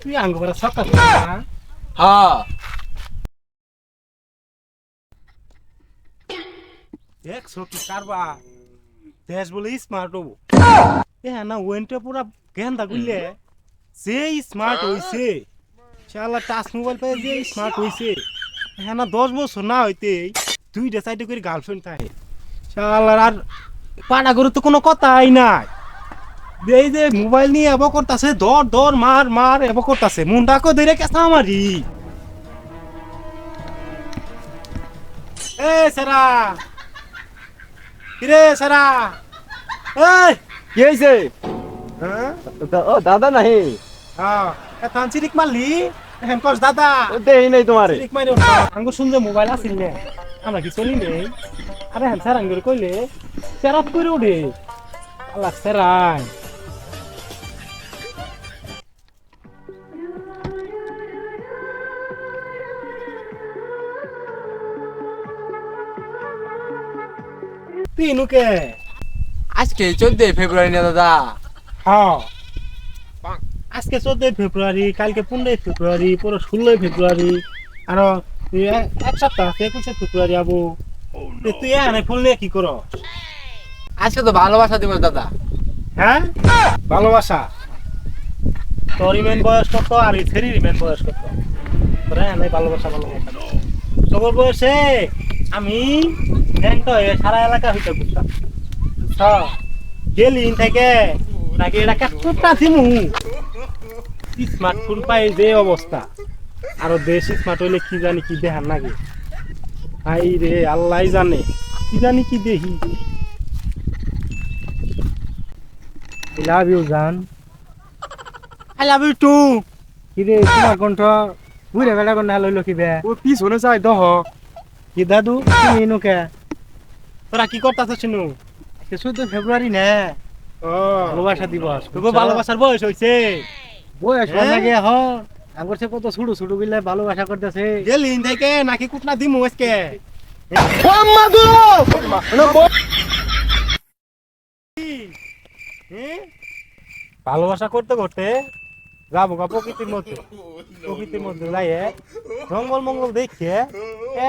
তুই আঙ্গ করে সকাল হ্যাঁ দেখছো কি কারবা দেশ বলে স্মার্ট হবো এ না ওয়েনটা পুরা গেন্দা গুললে যে স্মার্ট হইছে শালা টাচ মোবাইল পেয়ে যে স্মার্ট হইছে হ্যাঁ না 10 বছর না হইতে দুইটা সাইডে করে গার্লফ্রেন্ড থাকে শালার আর পাড়া করে তো কোনো কথাই নাই এই যে মোবাইল নিয়ে এব করতেছে দর দর মার মার এব করতেছে মুন্ডাকে ধরে কেসা মারি এ সেরা কিরে সেরা এই কি হয়েছে? হ্যাঁ ও দাদা নাহি হ্যাঁ এখন চিরিক মারলি এখন কস দাদা দেই নাই তোমারে। চিরিক মারি আঙ্গুর শুনছে মোবাইল আসিল না আমরা কি চলি নেই আরে হ্যাঁ স্যার আঙ্গুর কইলে সেরাত করে উঠে আল্লাহ সেরাই তুই নুকে আজকে 14 ফেব্রুয়ারি না দাদা? হ্যাঁ আজকে 14 ফেব্রুয়ারি কালকে 15 ফেব্রুয়ারি পরে 16 ফেব্রুয়ারি আর এক সপ্তাহ আছে 21 ফেব্রুয়ারি আবু তুই এখানে ফুল নিয়ে কি করো আজকে তো ভালোবাসা দিবস দাদা। হ্যাঁ ভালোবাসা তোর ইমেন বয়স কত আর এই ছেড়ির ইমেন বয়স কত তোরা এখানে ভালোবাসা ভালোবাসা সবর বয়সে আমি ন্যাংটা হয়ে সারা এলাকা হইতে ঘুরতাম গেলিন থেকে নাকি এটা কাটটা দিমু স্মার্টফোন পাই যে অবস্থা আরো দেশ স্মার্ট হইলে কি জানি কি দেখার নাকি ভাই রে আল্লাহ জানে কি জানি কি দেখি I love you জান I love you too কি রে তোমার কণ্ঠ বুড়ে বেড়া কণ্ঠ লইলো কি বে ও পিস হনে চাই দহ। কি দাদু তুমি নুকে তোরা কি করতাছ শুনু 14 ফেব্রুয়ারি না ও ভালোবাসা দিবস তোকে ভালোবাসার বয়স হইছে বয়স হ্যাঁ? লাগে হ। আগর সে কত ছোট ছোট বিলে ভালোবাসা করতেছে। গেলিন থেকে নাকি কুটনা দিমু আজকে ভালোবাসা করতে করতে যাবো গা প্রকৃতির মধ্যে যাইয়ে জঙ্গল মঙ্গল দেখে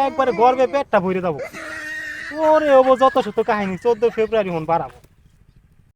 একবারে গর্বে পেটটা ভরে যাবো ওরে হবো যত শত কাহিনী 14 ফেব্রুয়ারি হন বাড়াবো